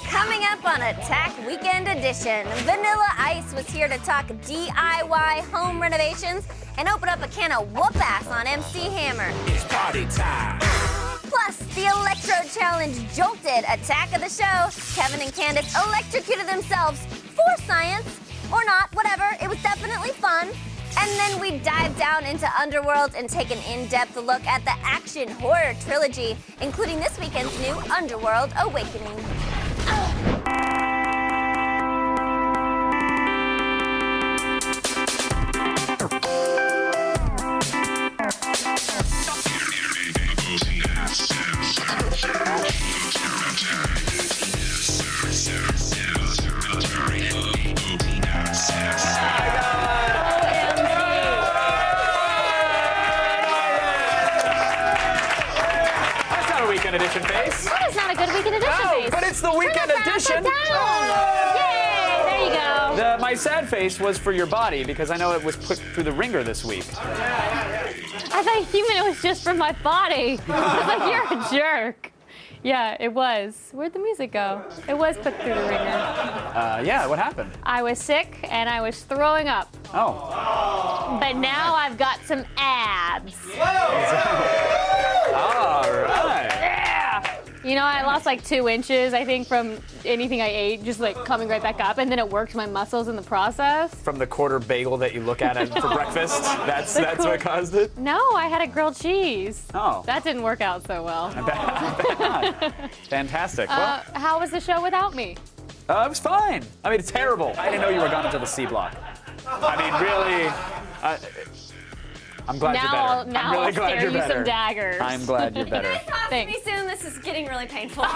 Coming up on Attack Weekend Edition, Vanilla Ice was here to talk DIY home renovations and open up a can of whoop-ass on MC Hammer. It's party time. Plus, the Electrode Challenge jolted Attack of the Show. Kevin and Candace electrocuted themselves for science, or not, whatever. It was definitely fun. And then we dive down into Underworld and take an in-depth look at the action horror trilogy, including this weekend's new Underworld Awakening. Edition face. That is not a good weekend edition face. But it's the weekend edition. Yay! There you go. My sad face was for your body because I know it was put through the ringer this week. I thought you meant it was just for my body. I was like, you're a jerk. Yeah, it was. Where'd the music go? It was put through the ringer. Yeah, what happened? I was sick and I was throwing up. Oh. But now I've got some abs. All right. Yeah. You know, I lost like 2 inches, I think, from anything I ate, just like coming right back up, and then it worked my muscles in the process. From the quarter bagel that you look at for breakfast? That's what caused it? No, I had a grilled cheese. Oh. That didn't work out so well. I bet not. Fantastic. Well, How was the show without me? it was fine. I mean, it's terrible. I didn't know you were gone until the C block. I mean, really, I'm glad you're better. Now I'm really I'll glad stare you're you better. some daggers. I'm glad you're better. Talk to me soon. This is getting really painful. Been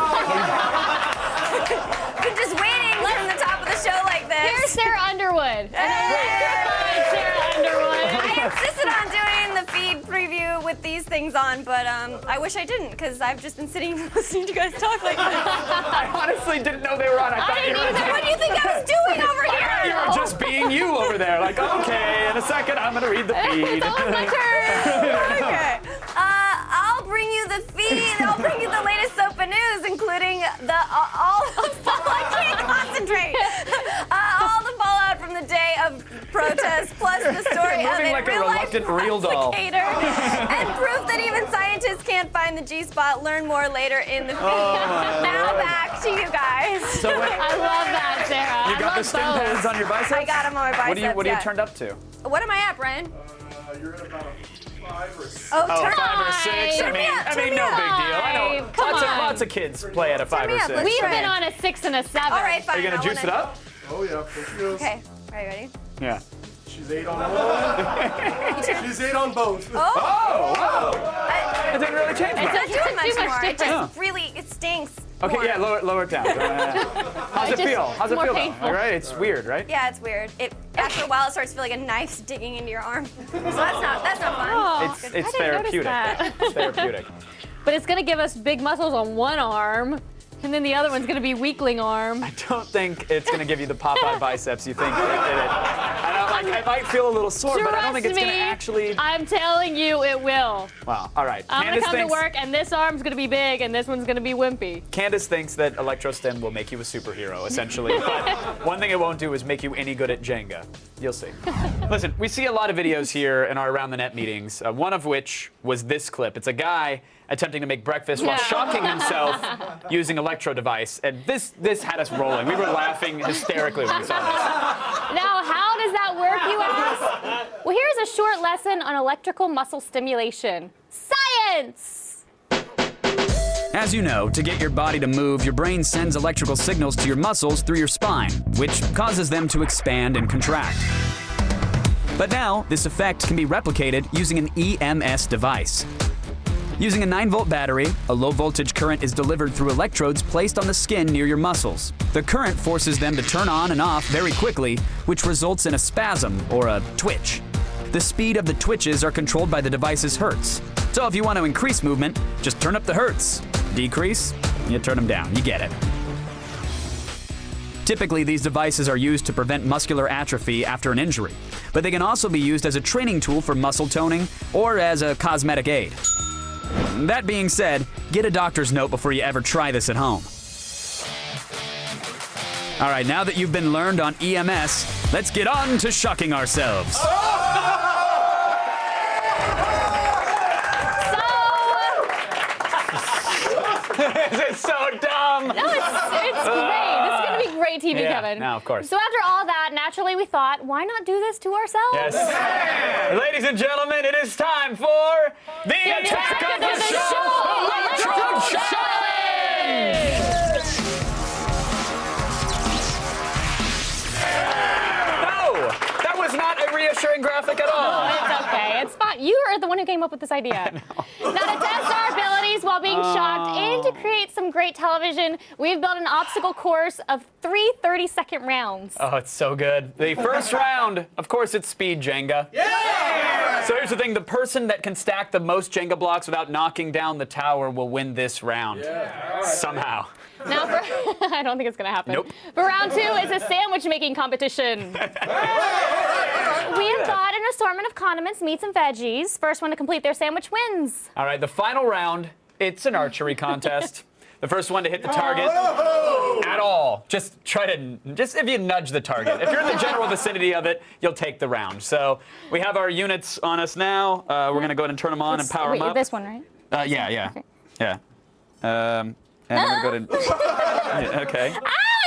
just waiting from the top of the show like this. Here's Sarah Underwood. Sarah Underwood. I insisted on doing the feed preview with these things on, but I wish I didn't, because I've just been sitting listening to you guys talk like this. I honestly didn't know they were on. I thought you were. What do you think I was doing over here? You were just being you over there. Like, okay, in a second, I'm gonna read the feed. It's almost my turn. Okay. I'll bring you the feed. I'll bring you the latest sofa news, including the I can't concentrate. All the fallout from the day of protest, plus the story of Moving a like a real-life reluctant real doll. and proof that even scientists can't find the G-spot. Learn more later in the feed. Now back to you guys. So wait, I love that, Sarah. you got the stim pads on your biceps? I got them on my biceps. What are you yeah. turned up to? What am I at, Brian? You're at about a 5 or 6. Oh, Oh, turn 5 or 6. Turn me up, I turn mean, me no up. big deal. I know. Come on. Lots of kids play at a 5 me or up, 6. let's We've try been it. on a 6 and a 7. All right, fine. Are you gonna juice it up? Oh, yeah. There she goes. Okay. Are you ready? Yeah. She's 8 on one. She's 8 on both. Oh, wow. It didn't really change It's much. not doing much too much more. It difference. just really, it stinks. Okay, more. yeah, lower it down. How's it just feel? How's it more feel? painful. All right, it's weird, right? Yeah, it's weird. After a while, it starts to feel like a knife's digging into your arm. So that's not fun. Oh, It's I didn't notice therapeutic. that. It's therapeutic. But it's going to give us big muscles on one arm, and then the other one's going to be weakling arm. I don't think it's going to give you the Popeye biceps you think I might feel a little sore, but I don't think it's going to actually. I'm telling you, it will. Wow. All right. I'm going to come to work, and this arm's going to be big, and this one's going to be wimpy. Candace thinks that electrostim will make you a superhero, essentially. But one thing it won't do is make you any good at Jenga. You'll see. Listen, we see a lot of videos here in our Around the Net meetings, one of which was this clip. It's a guy attempting to make breakfast while shocking himself using electrode device. And this had us rolling. We were laughing hysterically when we saw this. Now, how does that work, you ask? Well, here's a short lesson on electrical muscle stimulation. Science! As you know, to get your body to move, your brain sends electrical signals to your muscles through your spine, which causes them to expand and contract. But now, this effect can be replicated using an EMS device. Using a 9-volt battery, a low-voltage current is delivered through electrodes placed on the skin near your muscles. The current forces them to turn on and off very quickly, which results in a spasm or a twitch. The speed of the twitches are controlled by the device's hertz. So if you want to increase movement, just turn up the hertz. Decrease, you turn them down. You get it. Typically, these devices are used to prevent muscular atrophy after an injury, but they can also be used as a training tool for muscle toning or as a cosmetic aid. That being said, get a doctor's note before you ever try this at home. All right, now that you've been learned on EMS, let's get on to shocking ourselves. It's so dumb. No, it's great. This is going to be great TV, Yeah, Kevin. no, of course. So after all that, naturally we thought, why not do this to ourselves? Yes. Ladies and gentlemen, it is time for the Attack of the Show Electrode Challenge! No, that was not a reassuring graphic at all. Oh, it's okay. It's fine. You are the one who came up with this idea. Now, to test our abilities while being shocked and to create some great television, we've built an obstacle course of 3 30-second rounds. Oh, it's so good. The first round, of course, it's speed Jenga. Yeah! So here's the thing. The person that can stack the most Jenga blocks without knocking down the tower will win this round. Yeah. Somehow. Now, I don't think it's going to happen. Nope. For round 2, it's a sandwich-making competition. We have got an assortment of condiments, meats, and veggies. First one to complete their sandwich wins. All right, the final round, it's an archery contest. The first one to hit the target at all. Just if you nudge the target. If you're in the general vicinity of it, you'll take the round. So we have our units on us now. We're going to go ahead and turn them on and power them up. This one, right? Yeah. Okay. Yeah. And we're going to go to... Yeah, okay. I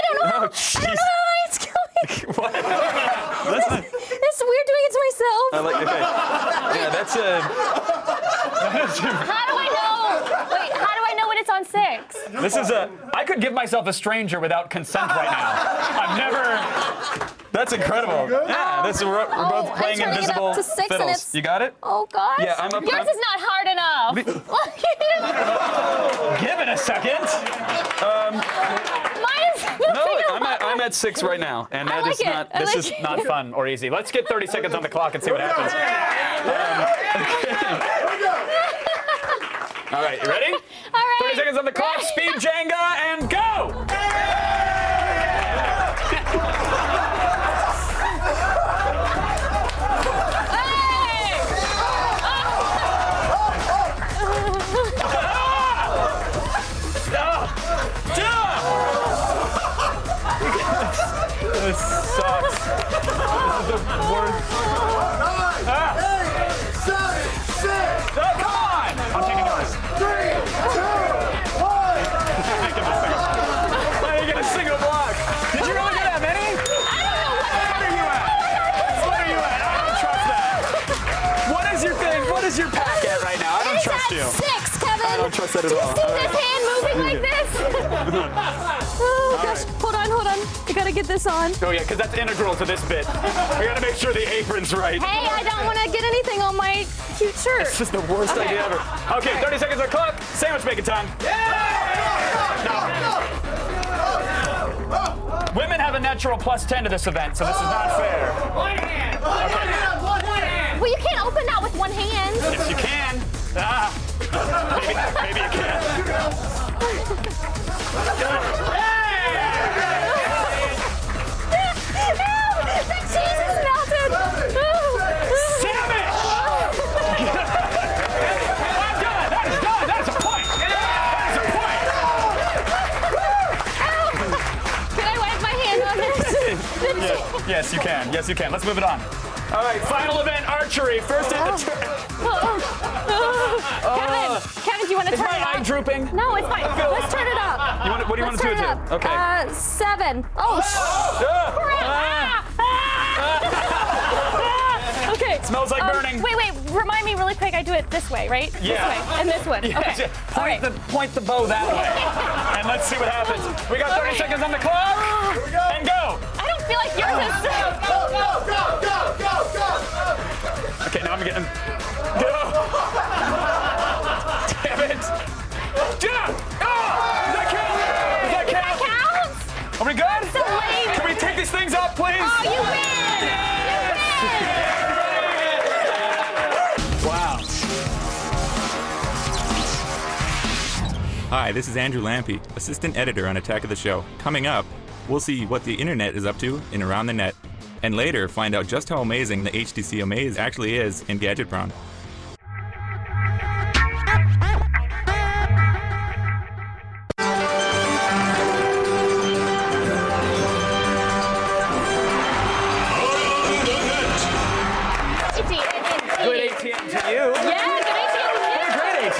don't know. Oh, I jeez. don't know how it's going. What? It's weird doing it to myself. Okay. Yeah, that's a... How do I know? Wait, how do I know when it's on 6? This is a... I could give myself a stranger without consent right now. I've never... That's incredible. Yeah, we're both playing turning it up invisible to 6 and fiddles. it's- You got it? Oh, gosh. Yeah, I'm up. Yours is not hard enough. Give it a second. Mine is No, I'm at 6 right now, and that is not. This is not fun or easy. Let's get 30 seconds on the clock and see what happens. All right, you ready? All right. 30 seconds on the clock. Speed Jenga and go. This sucks. This is the worst. 8, 7, 6, Oh, come on! I'm taking yours. 3, 2, 1. Why are you getting a single block? Did you really get that many? What are you at? What are you at? I don't trust that. What is your thing? What is your pack at right now? I don't trust you. 6, Kevin. I don't trust that at all. See this hand moving like this? Oh, gosh. Hold on. You gotta get this on. Oh, yeah, because that's integral to this bit. We gotta make sure the apron's right. Hey, I don't want to get anything on my cute shirt. This is the worst idea ever. Okay, 30 seconds on the clock. Sandwich making time. No. Women have a natural +10 to this event, so this is not fair. One hand. One hand. Well, you can't open that with one hand. Yes, you can. Maybe you can. The cheese is melted. Sandwich! I'm done. That is done. That is a point. That is a point. Can I wipe my hand on this? Yes, you can. Yes, you can. Let's move it on. All right, final event, archery. First in the turn. Kevin, do you want to Is turn my it eye up? drooping? No, it's fine. Let's turn it up. What do you want to do it to? Okay. 7. Oh, Okay. Smells like burning. Wait. Remind me really quick. I do it this way, right? Yeah. This way. And this one. Yes, Okay. yeah. All right. Point the bow that way. And let's see what happens. We got 30 seconds on the clock. And go. I don't feel like yours is. Go. Okay, now I'm getting. Go. Damn it. Jump. Does that count? Counts? Are we good? So lame. Can we take these things up, please? Oh, you win. Wow. Hi, this is Andrew Lampy, assistant editor on Attack of the Show. Coming up, we'll see what the internet is up to in Around the Net, and later find out just how amazing the HTC Amaze actually is in Gadget Brown.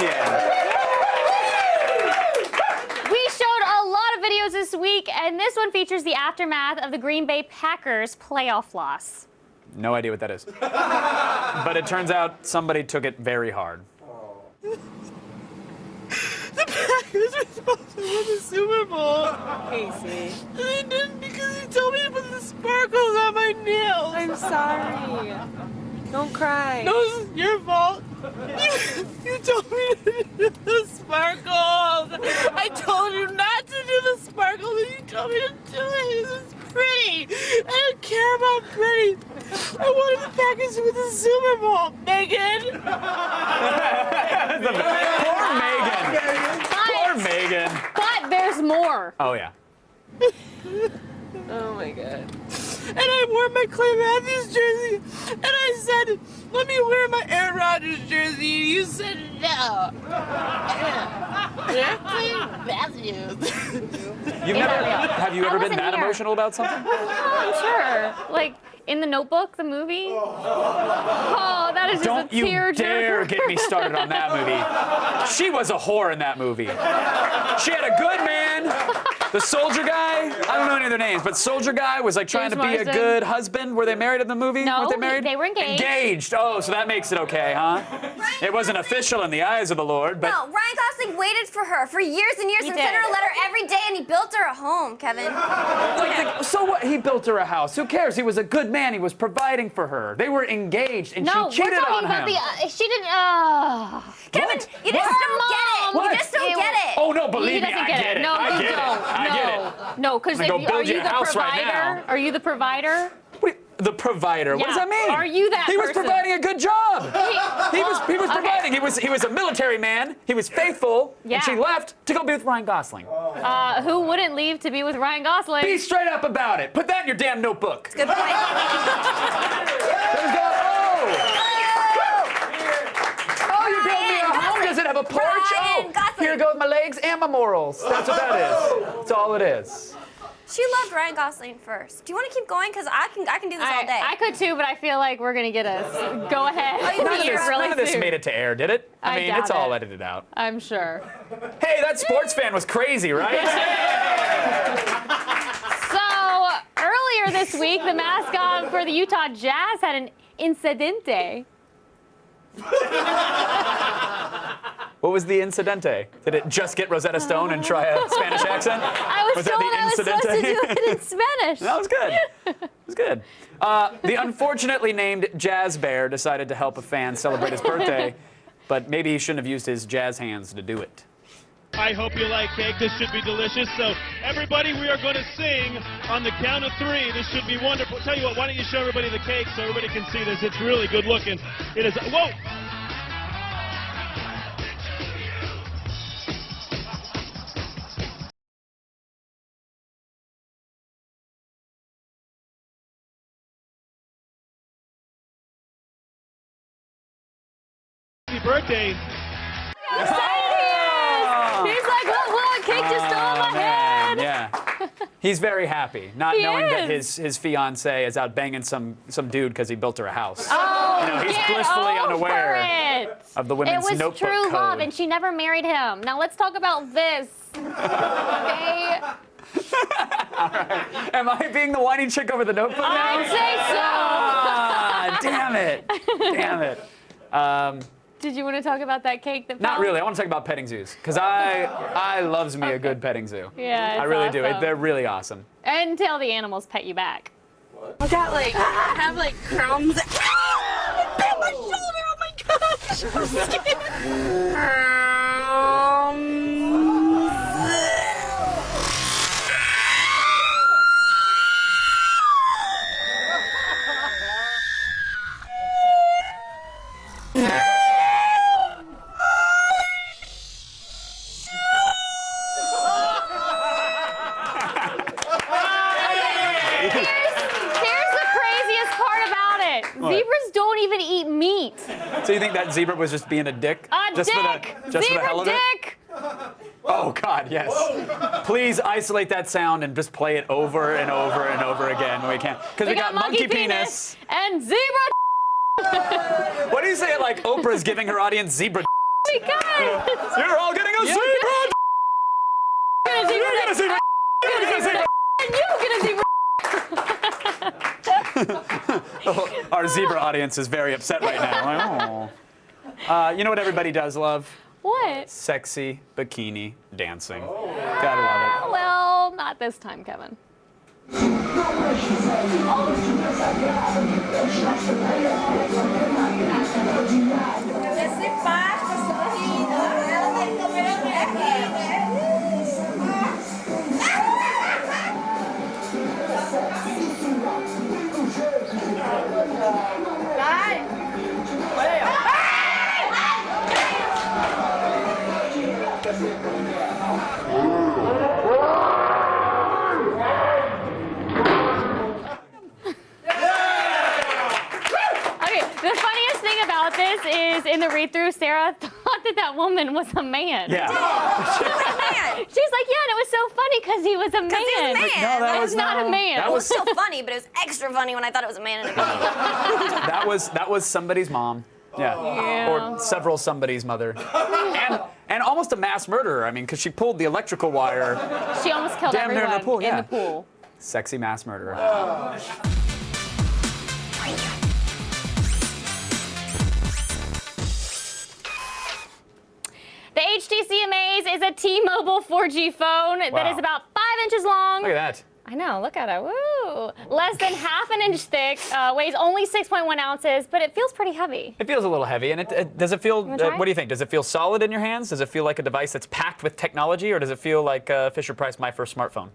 Etienne. We showed a lot of videos this week, and this one features the aftermath of the Green Bay Packers playoff loss. No idea what that is. But it turns out somebody took it very hard. The Packers were supposed to win the Super Bowl. Casey. And they didn't because he told me to put the sparkles on my nails. I'm sorry. Don't cry. No, this is your fault. You told me to do the sparkles. I told you not to do the sparkles, and you told me to do it. It's pretty. I don't care about pretty. I wanted the Packers to win the Super Bowl, Megan. Poor Megan. But there's more. Oh, yeah. Oh my god. And I wore my Clay Matthews jersey, and I said, let me wear my Aaron Rodgers jersey, and you said no. Clay Matthews. Have you ever been that emotional about something? Oh, I'm sure. Like, in The Notebook, the movie? Oh, that is just Don't a you tearjerker. dare get me started on that movie. She was a whore in that movie. She had a good man. The soldier guy, I don't know any of their names, but soldier guy was like trying James to be Marsden. a good husband. Were they married in the movie? No, Weren't they married? they were engaged. Engaged. Oh, so that makes it okay, huh? It wasn't official in the eyes of the Lord, but No, Ryan Gosling waited for her for years and years He and sent her did. a letter every day, and he built her a home, Kevin. so what? He built her a house. Who cares? He was a good man. He was providing for her. They were engaged, and No, she cheated we're talking on about him. she didn't, Kevin, What? you just What? don't get it. What? You just don't get it. Oh no, He believe me, doesn't I get get it. No, I you get it. don't. I get it. No, because I'm gonna go are build you you a the house right provider? now. Are you the provider? The provider. What does Yeah. that mean? Are you that He was person? providing a good job. He was okay. providing. He was a military man. He was faithful, Yeah. and she left to go be with Ryan Gosling. Who wouldn't leave to be with Ryan Gosling? Be straight up about it. Put that in your damn notebook. Good point. There's go. Oh, you built me a home. Does it have a porch? Ryan Gosling. Here goes my legs and my morals. That's what that is. That's all it is. She loved Ryan Gosling first. Do you want to keep going? Because I can do this all day. I could too, but I feel like we're gonna get us. Go ahead. Oh, you None of mean this, really none of this soon. made it to air, did it? I mean, doubt it's all it. edited out. I'm sure. Hey, that sports fan was crazy, right? So earlier this week, the mascot for the Utah Jazz had an incidente. What was the incidente? Did it just get Rosetta Stone and try a Spanish accent? I was told I was supposed to do it in Spanish. That was good. It was good. The unfortunately named Jazz Bear decided to help a fan celebrate his birthday, but maybe he shouldn't have used his jazz hands to do it. I hope you like cake. This should be delicious. So, everybody, we are going to sing on the count of 3. This should be wonderful. Tell you what, why don't you show everybody the cake so everybody can see this? It's really good looking. It is. Whoa! Happy birthday. He's like, look, cake just fell on my head. Yeah. He's very happy, not He knowing that is. his fiancée is out banging some dude because he built her a house. Oh, You know, he's get blissfully over unaware it. of the women's It was notebook true code. love, and she never married him. Now let's talk about this. Okay? Am I being the whiny chick over the notebook now? I'd say so. Ah, damn it. Damn it. Did you want to talk about that cake that fell? Not really. I want to talk about petting zoos because I loves me a good petting zoo. Yeah, it's I really do. awesome. They're really awesome. Until the animals pet you back. I got like, I have like crumbs. Ah! It bit my shoulder. Oh my gosh. I'm scared. Here's the craziest part about it. Zebras don't even eat meat. So you think that zebra was just being a dick? A just dick! For the, just for the hell Zebra of it? dick! Oh God, yes. Please isolate that sound and just play it over and over and over again when we can. Because we got monkey penis. and zebra. What do you say? Like Oprah's giving her audience zebra. my God. You're all getting a zebra. You're gonna see Our zebra audience is very upset right now. Like, you know what everybody does love? What? Sexy bikini dancing. Gotta love it. Well, not this time, Kevin. The funniest thing about this is in the read-through, Sarah thought that woman was a man. Yeah. She's She's like, yeah, and it was so funny because he was a man. he was a man. Like, no, that was not a man. That It was was still funny, but it was extra funny when I thought it was a man in a bikini. that was somebody's mom. Yeah. Yeah. Or several somebody's mother. And almost a mass murderer. I mean, because she pulled the electrical wire. She almost killed Damn near in everyone the pool, yeah. the pool. Sexy mass murderer. The HTC Amaze is a T-Mobile 4G phone that Wow. is about 5 inches long. Look at that. I know, look at it. Woo! Less than half an inch thick, weighs only 6.1 ounces, but it feels pretty heavy. It feels a little heavy, and does it feel? wanna try? What do you think? Does it feel solid in your hands? Does it feel like a device that's packed with technology, or does it feel like Fisher Price My First Smartphone?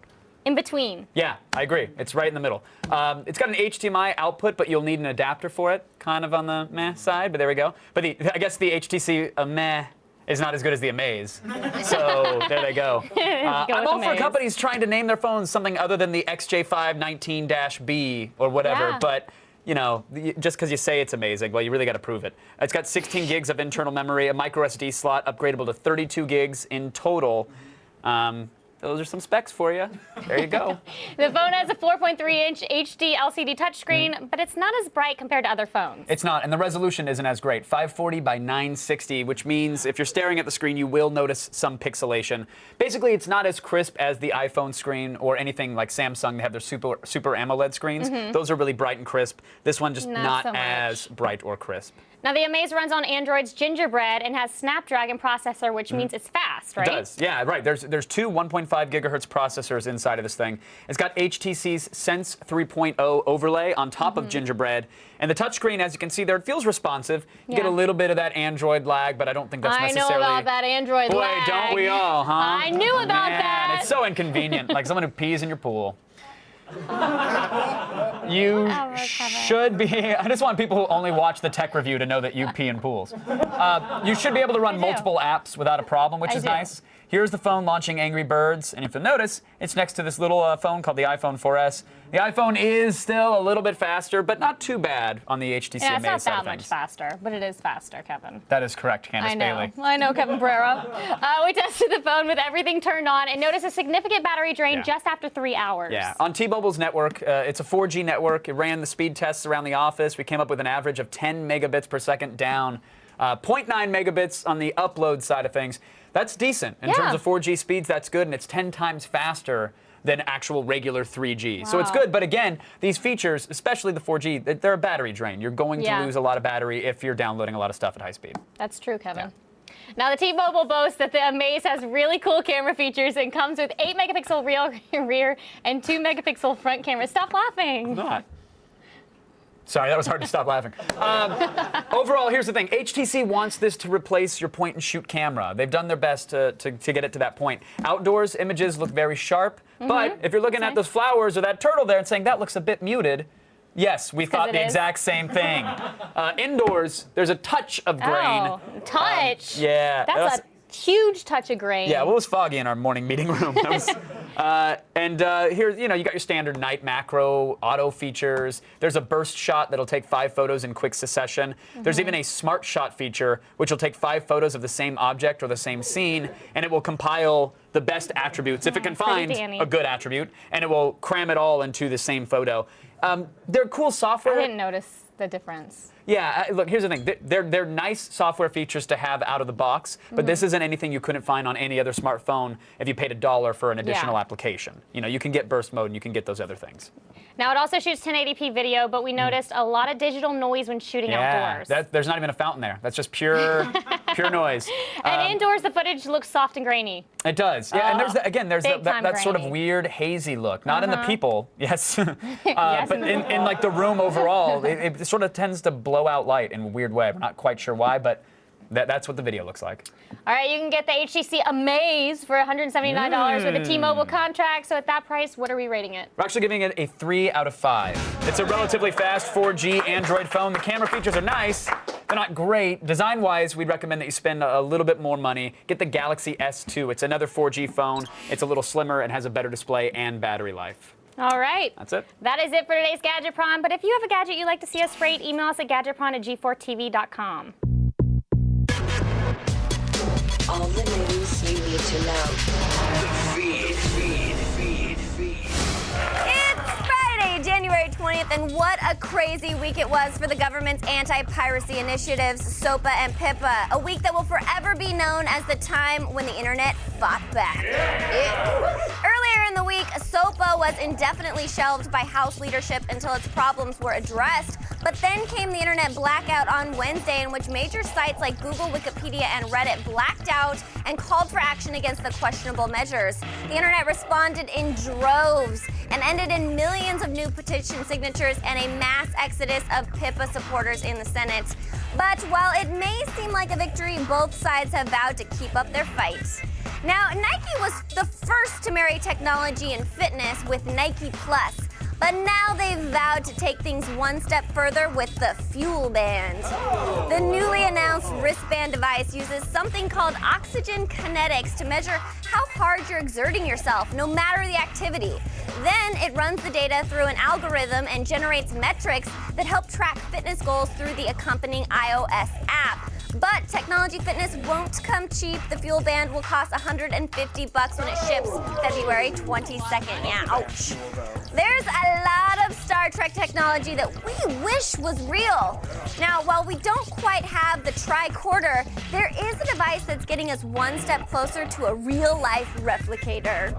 In between. Yeah, I agree. It's right in the middle. It's got an HDMI output, but you'll need an adapter for it. Kind of on the meh side, but there we go. But I guess the HTC meh is not as good as the Amaze. So there they go. I'm all for Amaze. companies trying to name their phones something other than the XJ519-B or whatever, Yeah. but you know, just because you say it's amazing, well, you really got to prove it. It's got 16 gigs of internal memory, a micro SD slot upgradable to 32 gigs in total. Those are some specs for you. There you go. The phone has a 4.3-inch HD LCD touchscreen, but it's not as bright compared to other phones. It's not, and the resolution isn't as great. 540 by 960, which means if you're staring at the screen, you will notice some pixelation. Basically, it's not as crisp as the iPhone screen or anything like Samsung. They have their super AMOLED screens. Those are really bright and crisp. This one just not so much. as bright or crisp. Now, the Amaze runs on Android's Gingerbread and has Snapdragon processor, which means it's fast, right? It does, yeah, right. There's two 1.5 gigahertz processors inside of this thing. It's got HTC's Sense 3.0 overlay on top of Gingerbread. And the touchscreen, as you can see there, it feels responsive. You get a little bit of that Android lag, but I don't think that's necessarily... I know about that Android Boy, lag. don't we all, huh? I knew about Man, that. It's so inconvenient, like someone who pees in your pool. You should be. I just want people who only watch the tech review to know that you pee in pools. You should be able to run multiple apps without a problem, which is nice. Here's the phone launching Angry Birds, and if you'll notice, it's next to this little phone called the iPhone 4S. The iPhone is still a little bit faster, but not too bad on the HTC Yeah, Amaze it's not side that of much things. faster, but it is faster, Kevin. That is correct, Candace I know. Bailey. I know, Kevin Pereira. We tested the phone with everything turned on and noticed a significant battery drain just after 3 hours. Yeah, on T-Mobile's network, it's a 4G network. It ran the speed tests around the office. We came up with an average of 10 megabits per second down, 0.9 megabits on the upload side of things. That's decent. In terms of 4G speeds, that's good, and it's 10 times faster than actual regular 3G. So it's good, but again, these features, especially the 4G, they're a battery drain. You're going to lose a lot of battery if you're downloading a lot of stuff at high speed. That's true, Kevin. Now, the T-Mobile boasts that the Amaze has really cool camera features and comes with 8 megapixel rear and 2 megapixel front cameras. Stop laughing. I'm not. Sorry, that was hard to stop laughing. Overall, here's the thing. HTC wants this to replace your point-and-shoot camera. They've done their best to get it to that point. Outdoors, images look very sharp, but if you're looking at those flowers or that turtle there and saying, that looks a bit muted, yes, we thought the exact same thing. Indoors, there's a touch of grain. Oh, touch? Yeah. That's a huge touch of grain. Yeah, well, it was foggy in our morning meeting room. Here, you got your standard night macro, auto features. There's a burst shot that'll take 5 photos in quick succession. There's even a smart shot feature, which will take 5 photos of the same object or the same scene, and it will compile the best attributes, if it can find a good attribute, and it will cram it all into the same photo. They're cool software. I didn't notice the difference. Yeah, look, here's the thing. They're nice software features to have out of the box, but this isn't anything you couldn't find on any other smartphone if you paid $1 for an additional application. You can get burst mode and you can get those other things. Now, it also shoots 1080p video, but we noticed a lot of digital noise when shooting outdoors. There's not even a fountain there. That's just pure noise. And indoors, the footage looks soft and grainy. It does. Yeah, and there's that sort of grainy. weird hazy look. Not in the people, yes, but in like the room overall, it sort of tends to blow out light in a weird way. We're not quite sure why, but that's what the video looks like. All right, you can get the HTC Amaze for $179 with a T-Mobile contract. So at that price, what are we rating it? We're actually giving it a 3 out of 5. It's a relatively fast 4G Android phone. The camera features are nice. They're not great. Design-wise, we'd recommend that you spend a little bit more money. Get the Galaxy S2. It's another 4G phone. It's a little slimmer and has a better display and battery life. All right. That's it. That is it for today's Gadget Prawn. But if you have a gadget you'd like to see us rate, email us at gadgetprawn@g4tv.com. All the news you need to know. Feed. It's Friday, January 20th, and what a crazy week it was for the government's anti-piracy initiatives, SOPA and PIPA. A week that will forever be known as the time when the internet fought back. Earlier in the week, SOPA was indefinitely shelved by House leadership until its problems were addressed. But then came the internet blackout on Wednesday, in which major sites like Google, Wikipedia, and Reddit blacked out and called for action against the questionable measures. The internet responded in droves and ended in millions of new petition signatures and a mass exodus of PIPA supporters in the Senate. But while it may seem like a victory, both sides have vowed to keep up their fight. Now, Nike was the first to marry technology and fitness with Nike Plus. But now they've vowed to take things one step further with the Fuel Band. The newly announced wristband device uses something called oxygen kinetics to measure how hard you're exerting yourself, no matter the activity. Then it runs the data through an algorithm and generates metrics that help track fitness goals through the accompanying iOS app. But technology fitness won't come cheap. The Fuel Band will cost $150 when it ships February 22nd. Yeah, ouch. There's a lot of Star Trek technology that we wish was real. Now, while we don't quite have the tricorder, there is a device that's getting us one step closer to a real-life replicator.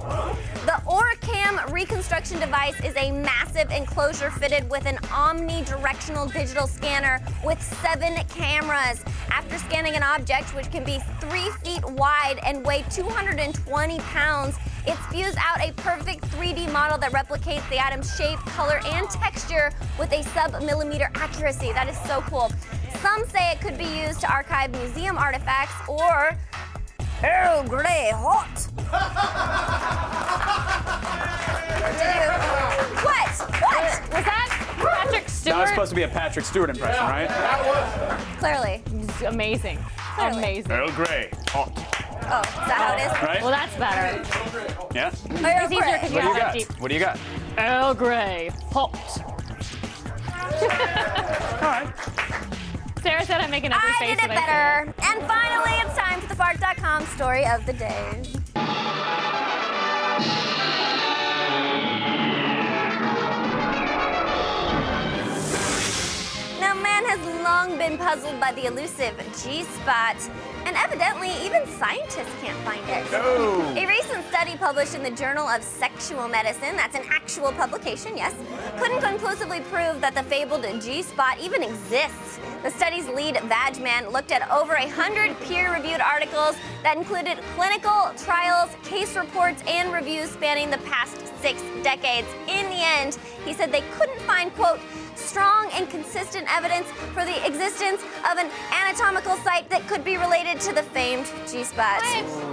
The OraCam reconstruction device is a massive enclosure fitted with an omnidirectional digital scanner with 7 cameras. After scanning an object, which can be 3 feet wide and weigh 220 pounds, it spews out a perfect 3D model that replicates the item's shape, color, and texture with a sub-millimeter accuracy. That is so cool. Some say it could be used to archive museum artifacts or Earl Grey hot. What? Was that Patrick Stewart? That was supposed to be a Patrick Stewart impression, right? Clearly. Amazing. Clearly. Amazing. Earl Grey hot. Oh, is that how it is? Right? Well, that's better. Yeah. Earl It's easier Grey. because What do you you got? deep. What do you got? Earl Grey. Hot. All right. Sarah said I'm making every I face did it that I say. better. And finally, it's time for the Fart.com story of the day. Now, man has long been puzzled by the elusive G-spot, and evidently, even scientists can't find it. No. A recent study published in the Journal of Sexual Medicine, that's an actual publication, yes, couldn't conclusively prove that the fabled G-spot even exists. The study's lead vag man looked at over 100 peer-reviewed articles that included clinical trials, case reports, and reviews spanning the past 6 decades. In the end, he said they couldn't find, quote, strong and consistent evidence for the existence of an anatomical site that could be related to the famed G-spot.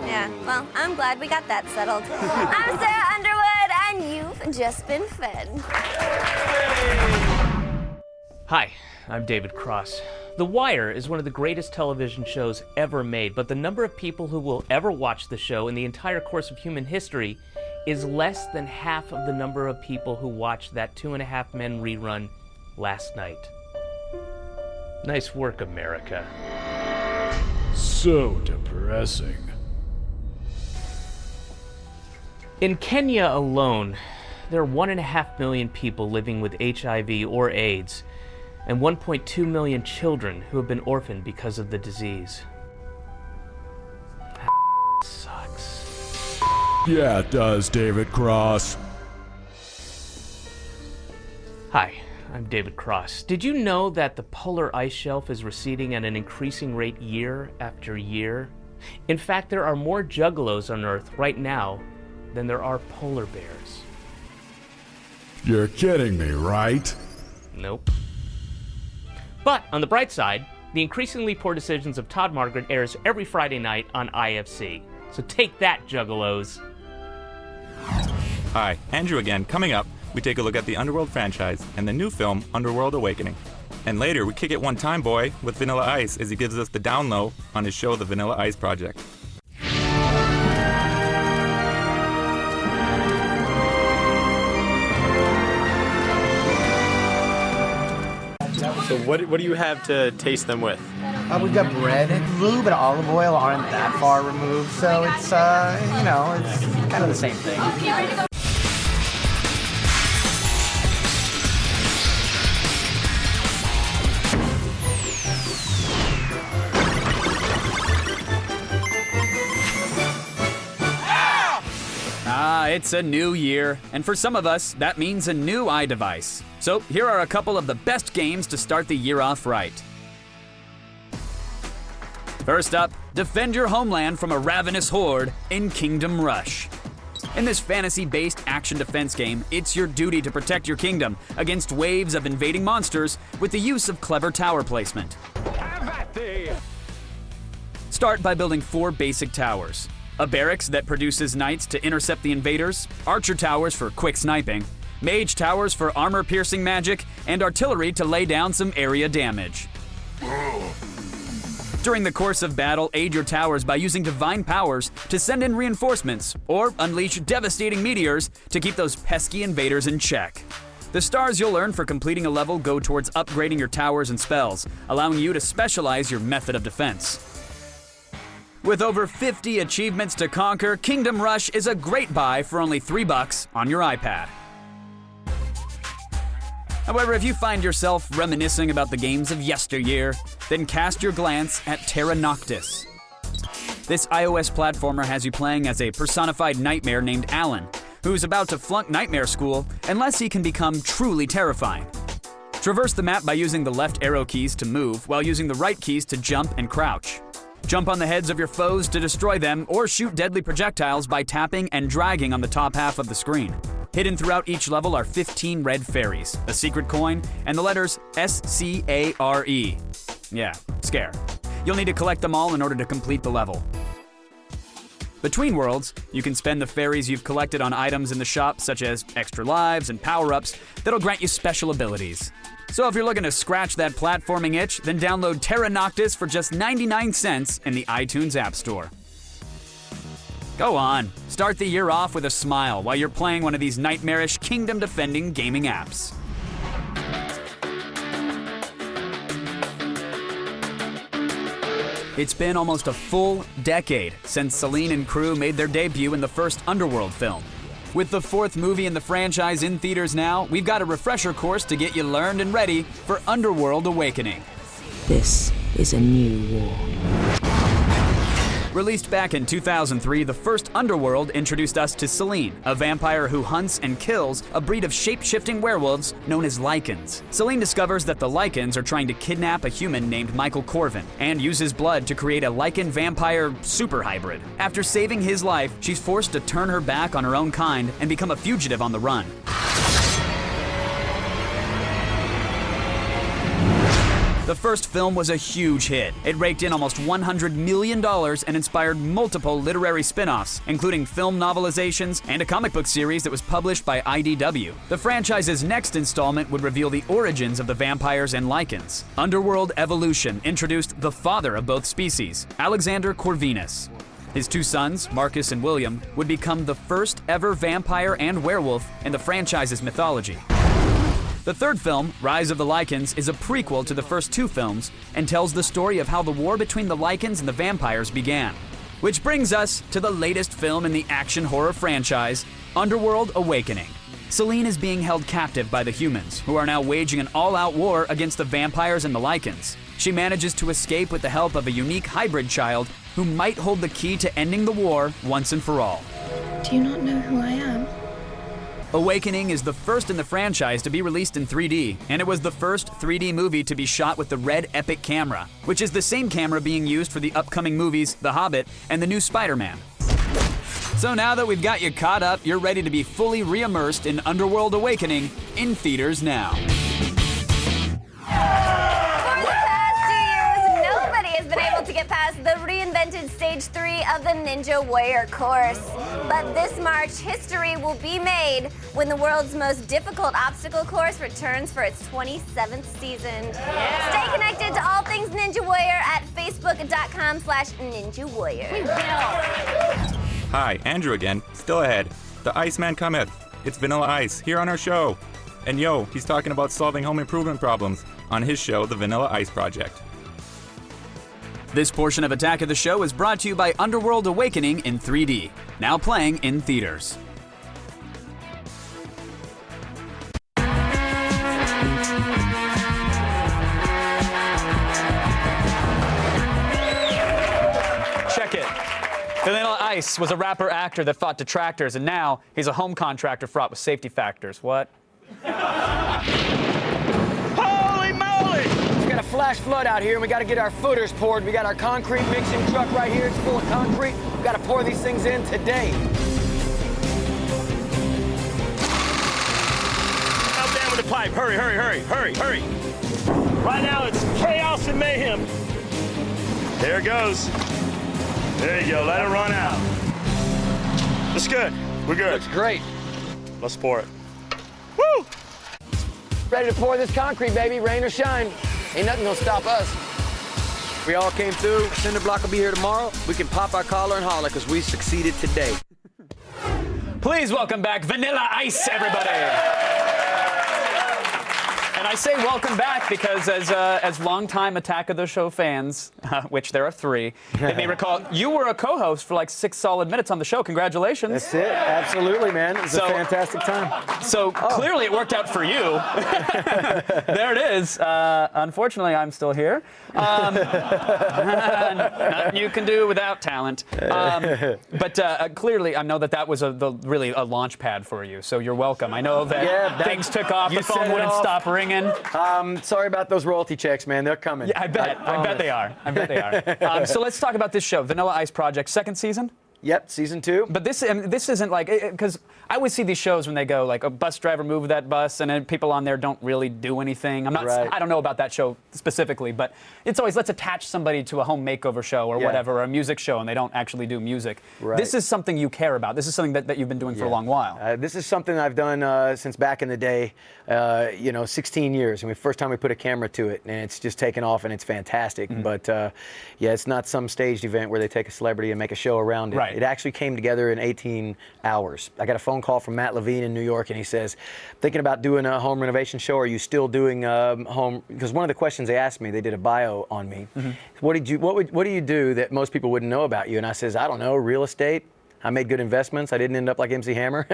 Yeah, well, I'm glad we got that settled. I'm Sarah Underwood, and you've just been fed. Hi, I'm David Cross. The Wire is one of the greatest television shows ever made, but the number of people who will ever watch the show in the entire course of human history is less than half of the number of people who watched that 2.5 Men rerun last night. Nice work, America. So depressing. In Kenya alone, there are 1.5 million people living with HIV or AIDS, and 1.2 million children who have been orphaned because of the disease. That sucks. Yeah, it does, David Cross. Hi, I'm David Cross. Did you know that the polar ice shelf is receding at an increasing rate year after year? In fact, there are more juggalos on Earth right now than there are polar bears. You're kidding me, right? Nope. But on the bright side, the increasingly poor decisions of Todd Margaret airs every Friday night on IFC. So take that, juggalos. Hi, Andrew again. Coming up, we take a look at the Underworld franchise and the new film, Underworld Awakening. And later, we kick it one time, boy, with Vanilla Ice as he gives us the down low on his show, The Vanilla Ice Project. So what do you have to taste them with? We've got bread. Lube and olive oil aren't that far removed, so it's, it's kind of the same thing. It's a new year, and for some of us, that means a new iDevice. So here are a couple of the best games to start the year off right. First up, defend your homeland from a ravenous horde in Kingdom Rush. In this fantasy-based action defense game, it's your duty to protect your kingdom against waves of invading monsters with the use of clever tower placement. Start by building 4 basic towers. A barracks that produces knights to intercept the invaders, archer towers for quick sniping, mage towers for armor-piercing magic, and artillery to lay down some area damage. During the course of battle, aid your towers by using divine powers to send in reinforcements, or unleash devastating meteors to keep those pesky invaders in check. The stars you'll earn for completing a level go towards upgrading your towers and spells, allowing you to specialize your method of defense. With over 50 achievements to conquer, Kingdom Rush is a great buy for only $3 on your iPad. However, if you find yourself reminiscing about the games of yesteryear, then cast your glance at Terra Noctis. This iOS platformer has you playing as a personified nightmare named Alan, who's about to flunk nightmare school unless he can become truly terrifying. Traverse the map by using the left arrow keys to move, while using the right keys to jump and crouch. Jump on the heads of your foes to destroy them, or shoot deadly projectiles by tapping and dragging on the top half of the screen. Hidden throughout each level are 15 red fairies, a secret coin, and the letters S-C-A-R-E. Yeah, scare. You'll need to collect them all in order to complete the level. Between worlds, you can spend the fairies you've collected on items in the shop, such as extra lives and power-ups that'll grant you special abilities. So if you're looking to scratch that platforming itch, then download Terra Noctis for just 99 cents in the iTunes App Store. Go on, start the year off with a smile while you're playing one of these nightmarish kingdom-defending gaming apps. It's been almost a full decade since Celine and crew made their debut in the first Underworld film. With the 4th movie in the franchise in theaters now, we've got a refresher course to get you learned and ready for Underworld Awakening. This is a new war. Released back in 2003, the first Underworld introduced us to Celine, a vampire who hunts and kills a breed of shape-shifting werewolves known as Lycans. Celine discovers that the Lycans are trying to kidnap a human named Michael Corvin and use his blood to create a Lycan-vampire super hybrid. After saving his life, she's forced to turn her back on her own kind and become a fugitive on the run. The first film was a huge hit. It raked in almost $100 million and inspired multiple literary spin-offs, including film novelizations and a comic book series that was published by IDW. The franchise's next installment would reveal the origins of the vampires and Lycans. Underworld Evolution introduced the father of both species, Alexander Corvinus. His two sons, Marcus and William, would become the first ever vampire and werewolf in the franchise's mythology. The third film, Rise of the Lycans, is a prequel to the first two films and tells the story of how the war between the Lycans and the vampires began. Which brings us to the latest film in the action horror franchise, Underworld Awakening. Selene is being held captive by the humans, who are now waging an all-out war against the vampires and the Lycans. She manages to escape with the help of a unique hybrid child who might hold the key to ending the war once and for all. Do you not know who I am? Awakening is the first in the franchise to be released in 3D, and it was the first 3D movie to be shot with the Red Epic camera, which is the same camera being used for the upcoming movies The Hobbit and the new Spider-Man. So now that we've got you caught up, you're ready to be fully re-immersed in Underworld Awakening in theaters now. To get past the reinvented Stage 3 of the Ninja Warrior course. But this March, history will be made when the world's most difficult obstacle course returns for its 27th season. Yeah. Stay connected to all things Ninja Warrior at facebook.com/Ninja Warrior. We will. Hi, Andrew again. Still ahead. The Iceman cometh. It's Vanilla Ice here on our show. And yo, he's talking about solving home improvement problems on his show, The Vanilla Ice Project. This portion of Attack of the Show is brought to you by Underworld Awakening in 3D, now playing in theaters. Check it. Vanilla Ice was a rapper-actor that fought detractors, and now he's a home contractor fraught with safety factors. What? Flash flood out here, and we got to get our footers poured. We got our concrete mixing truck right here. It's full of concrete. We got to pour these things in today. Out down with the pipe. Hurry, hurry, hurry, hurry, hurry. Right now, it's chaos and mayhem. There it goes. There you go. Let it run out. It's good. We're good. Looks great. Let's pour it. Woo! Ready to pour this concrete, baby. Rain or shine. Ain't nothing gonna stop us. We all came through. Cinder block will be here tomorrow. We can pop our collar and holler because we succeeded today. Please welcome back Vanilla Ice, everybody. And I say welcome back because as longtime Attack of the Show fans, which there are 3, they may recall you were a co-host for like 6 solid minutes on the show. Congratulations. That's it. Absolutely, man. It was a fantastic time. So clearly it worked out for you. There it is. Unfortunately, I'm still here. Nothing you can do without talent. But clearly, I know that was really a launch pad for you. So you're welcome. I know that things took off. The phone wouldn't stop ringing. Sorry about those royalty checks, man. They're coming. Yeah, I bet they are. I bet they are. So let's talk about this show, Vanilla Ice Project, 2nd season? Yep, season 2. But this isn't like, because I always see these shows when they go like a bus driver moved that bus and then people on there don't really do anything. I don't know about that show specifically, but it's always let's attach somebody to a home makeover show or whatever, or a music show, and they don't actually do music. Right. This is something you care about. This is something that you've been doing for a long while. This is something I've done since back in the day, 16 years. And first time we put a camera to it, and it's just taken off, and it's fantastic. Mm-hmm. But it's not some staged event where they take a celebrity and make a show around it. Right. It actually came together in 18 hours. I got a phone call from Matt Levine in New York, and he says, thinking about doing a home renovation show. Are you still doing home? Because one of the questions they asked me, they did a bio on me. Mm-hmm. What do you do that most people wouldn't know about you? And I says, I don't know, real estate. I made good investments. I didn't end up like MC Hammer.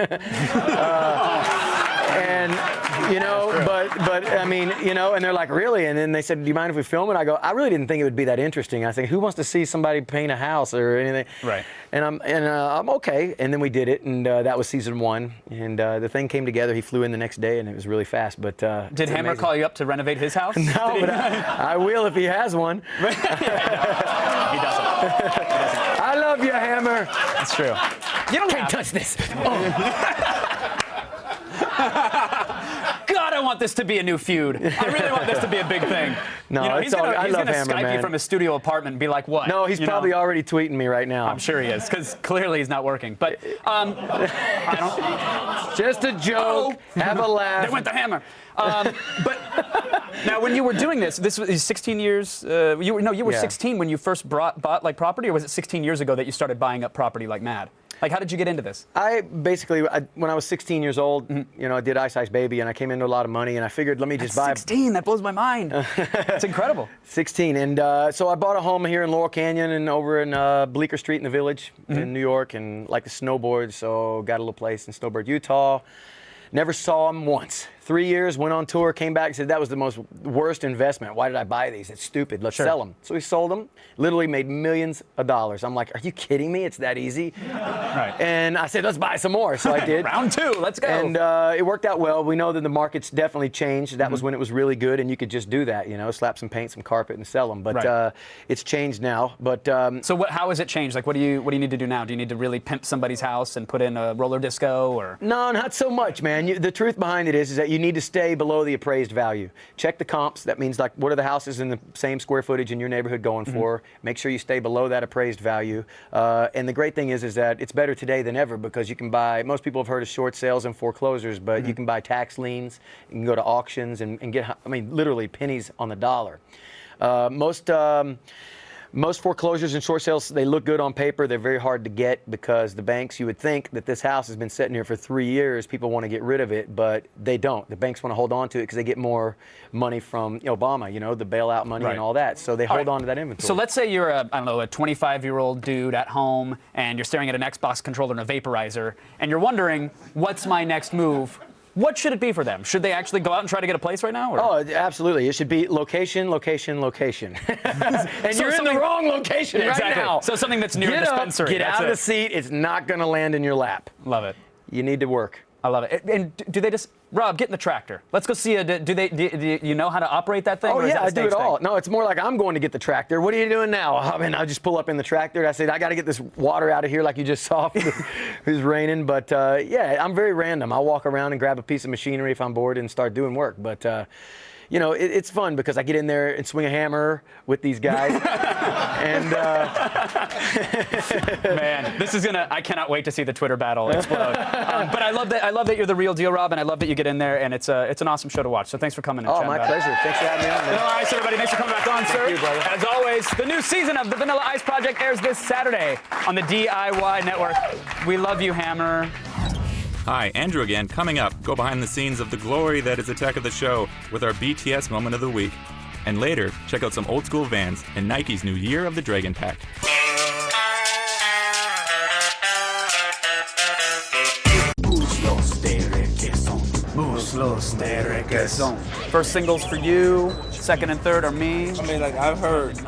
But I mean, and they're like, really? And then they said, do you mind if we film it? I go, I really didn't think it would be that interesting. I think, who wants to see somebody paint a house or anything? Right. And I'm okay. And then we did it, and that was season 1. And the thing came together. He flew in the next day, and it was really fast. But did Hammer call you up to renovate his house? No, but I will if he has one. He doesn't. I love you, Hammer. That's true. You don't can't touch this. God, I want this to be a new feud. I really want this to be a big thing. No, he's gonna Hammer, Skype you from his studio apartment and be like, what? No, he's probably already tweeting me right now. I'm sure he is, because clearly he's not working. But I don't. Just a joke. Have a laugh. They went to Hammer. But Now, when you were doing this was 16 years. You were 16 when you first bought like property, or was it 16 years ago that you started buying up property like mad? Like, how did you get into this? I basically, when I was 16 years old, you know, I did Ice Ice Baby, and I came into a lot of money, and I figured, let me just buy. 16, that blows my mind. It's incredible. 16, and so I bought a home here in Laurel Canyon and over in Bleecker Street in the Village in New York, and like to snowboard, so got a little place in Snowbird, Utah. Never saw them once. 3 years, went on tour, came back and said, that was the worst investment. Why did I buy these? It's stupid. Let's sell them. So we sold them, literally made millions of dollars. I'm like, are you kidding me? It's that easy. Right. And I said, let's buy some more. So I did. Round 2, let's go. And it worked out well. We know that the market's definitely changed. That was when it was really good, and you could just do that, you know, slap some paint, some carpet, and sell them. But it's changed now. But so how has it changed? Like, what do you need to do now? Do you need to really pimp somebody's house and put in a roller disco, or? No, not so much, man. The truth behind it is that you need to stay below the appraised value. Check the comps. That means, like, what are the houses in the same square footage in your neighborhood going for? Make sure you stay below that appraised value. And the great thing is that it's better today than ever, because you can buy, most people have heard of short sales and foreclosures, but you can buy tax liens, you can go to auctions and get, I mean, literally pennies on the dollar. Most foreclosures and short sales, they look good on paper. They're very hard to get because the banks, you would think that this house has been sitting here for 3 years. People want to get rid of it, but they don't. The banks want to hold on to it because they get more money from Obama, you know, the bailout money and all that. So they hold on to that inventory. So let's say you're a 25-year-old dude at home and you're staring at an Xbox controller and a vaporizer, and you're wondering, what's my next move? What should it be for them? Should they actually go out and try to get a place right now? Or? Oh, absolutely. It should be location, location, location. And So you're in the wrong location right now. So something that's near a dispensary. Get out of the seat. It's not going to land in your lap. Love it. You need to work. I love it. And do they just, Rob, get in the tractor. Let's go see do you know how to operate that thing? Oh, or is yeah, that a I do it stage all. thing? No, it's more like I'm going to get the tractor. What are you doing now? I mean, I just pull up in the tractor. I said, I got to get this water out of here like you just saw. It was raining. But, yeah, I'm very random. I'll walk around and grab a piece of machinery if I'm bored and start doing work. But, you know, it's fun because I get in there and swing a hammer with these guys. And, man, this is I cannot wait to see the Twitter battle explode. But I love that you're the real deal, Rob, and I love that you get in there, and it's an awesome show to watch. So thanks for coming in. Oh, my pleasure. Thanks for having me on, man. All right, so everybody, thanks for coming back on, sir. Thank you, brother. As always, the new season of the Vanilla Ice Project airs this Saturday on the DIY Network. We love you, Hammer. Hi, Andrew again. Coming up, go behind the scenes of the glory that is Attack of the Show with our BTS moment of the week. And later, check out some old school Vans and Nike's new Year of the Dragon pack. First singles for you, second and third are me. I mean, like, I've heard.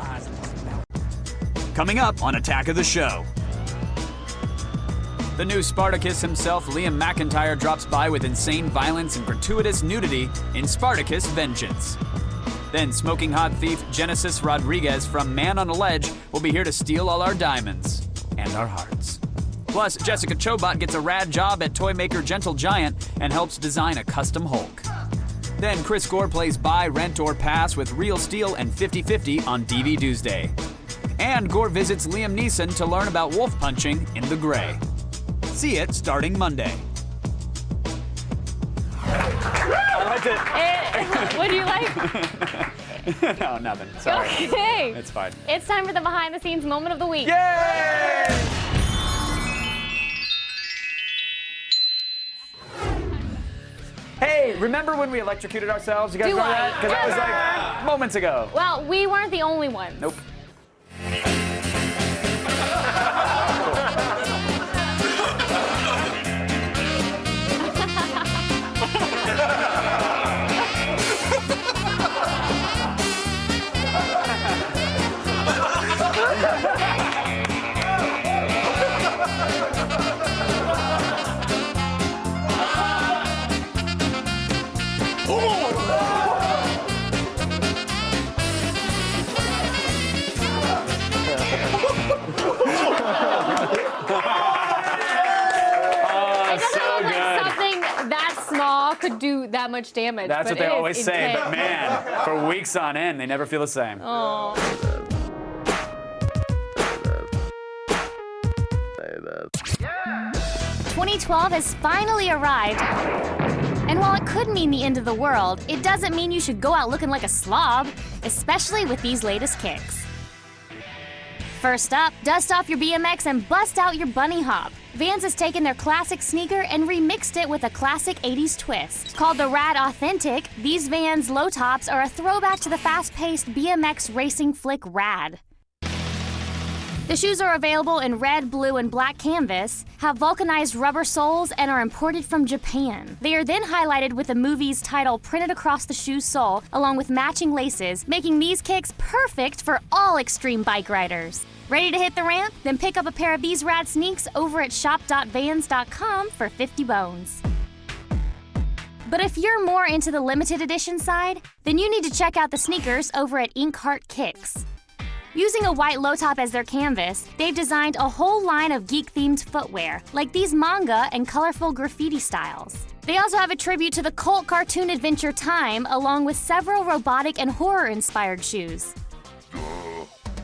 Coming up on Attack of the Show. The new Spartacus himself, Liam McIntyre, drops by with insane violence and gratuitous nudity in Spartacus Vengeance. Then smoking hot thief Genesis Rodriguez from Man on a Ledge will be here to steal all our diamonds and our hearts. Plus, Jessica Chobot gets a rad job at toy maker Gentle Giant and helps design a custom Hulk. Then Chris Gore plays Buy, Rent, or Pass with Real Steel and 50/50 on DV Tuesday. And Gore visits Liam Neeson to learn about wolf punching in The Gray. See it starting Monday. I liked it. What do you like? No, nothing. Sorry. Okay. It's fine. It's time for the behind the scenes moment of the week. Yay! Hey, remember when we electrocuted ourselves? You guys remember that? Because that was like moments ago. Well, we weren't the only ones. Nope. Could do that much damage. That's what they always say, intense. but man, for weeks on end, they never feel the same. Oh. 2012 has finally arrived, And while it could mean the end of the world, it doesn't mean you should go out looking like a slob, especially with these latest kicks. First up, dust off your BMX and bust out your bunny hop. Vans has taken their classic sneaker and remixed it with a classic 80s twist. Called the Rad Authentic, these Vans low tops are a throwback to the fast-paced BMX racing flick Rad. The shoes are available in red, blue, and black canvas, have vulcanized rubber soles, and are imported from Japan. They are then highlighted with the movie's title printed across the shoe's sole, along with matching laces, making these kicks perfect for all extreme bike riders. Ready to hit the ramp? Then pick up a pair of these rad sneaks over at shop.vans.com for 50 bones. But if you're more into the limited edition side, then you need to check out the sneakers over at Inkheart Kicks. Using a white low top as their canvas, they've designed a whole line of geek-themed footwear, like these manga and colorful graffiti styles. They also have a tribute to the cult cartoon adventure Time, along with several robotic and horror-inspired shoes.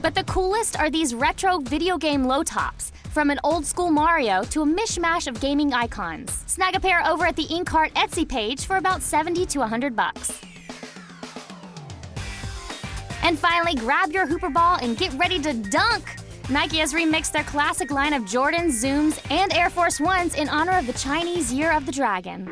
But the coolest are these retro video game low tops, from an old-school Mario to a mishmash of gaming icons. Snag a pair over at the Inkheart Etsy page for about $70 to $100. And finally, grab your hooper ball and get ready to dunk! Nike has remixed their classic line of Jordans, Zooms, and Air Force Ones in honor of the Chinese Year of the Dragon.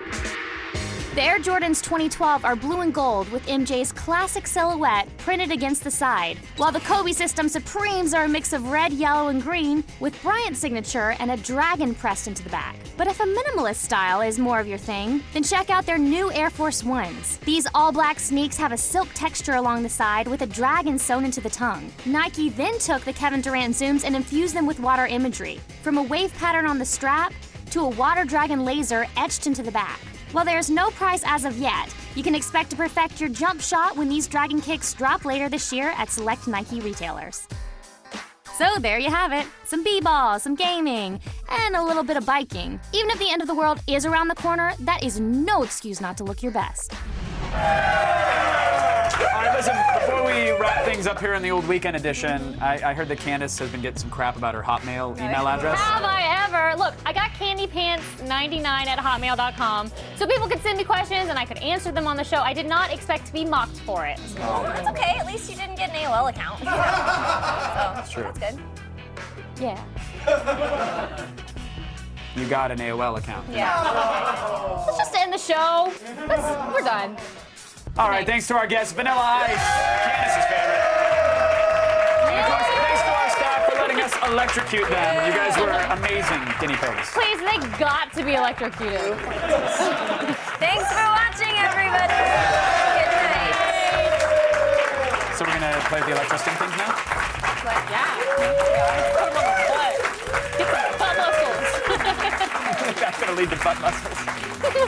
The Air Jordans 2012 are blue and gold with MJ's classic silhouette printed against the side, while the Kobe System Supremes are a mix of red, yellow, and green with Bryant's signature and a dragon pressed into the back. But if a minimalist style is more of your thing, then check out their new Air Force Ones. These all-black sneaks have a silk texture along the side with a dragon sewn into the tongue. Nike then took the Kevin Durant Zooms and infused them with water imagery, from a wave pattern on the strap to a water dragon laser etched into the back. While there's no price as of yet, you can expect to perfect your jump shot when these Dragon Kicks drop later this year at select Nike retailers. So there you have it. Some b-ball, some gaming, and a little bit of biking. Even if the end of the world is around the corner, that is no excuse not to look your best. All right, listen, before we wrap things up here in the old weekend edition, I heard that Candace has been getting some crap about her Hotmail email address. Have I ever? Look, I got candypants99@hotmail.com, so people could send me questions and I could answer them on the show. I did not expect to be mocked for it. That's okay. At least you didn't get an AOL account. So That's true. That's good. Yeah. You got an AOL account. Yeah. Let's just end the show. We're done. All right, thanks to our guests, Vanilla Ice, Candace's favorite. And of course, thanks to our staff for letting us electrocute them. You guys were amazing guinea pigs. Please, they got to be electrocuted. Thanks for watching, everybody. Good night. So we're gonna play the electro-sting things now? Yeah. Put them on the butt. Get some butt muscles. That's gonna lead to butt muscles.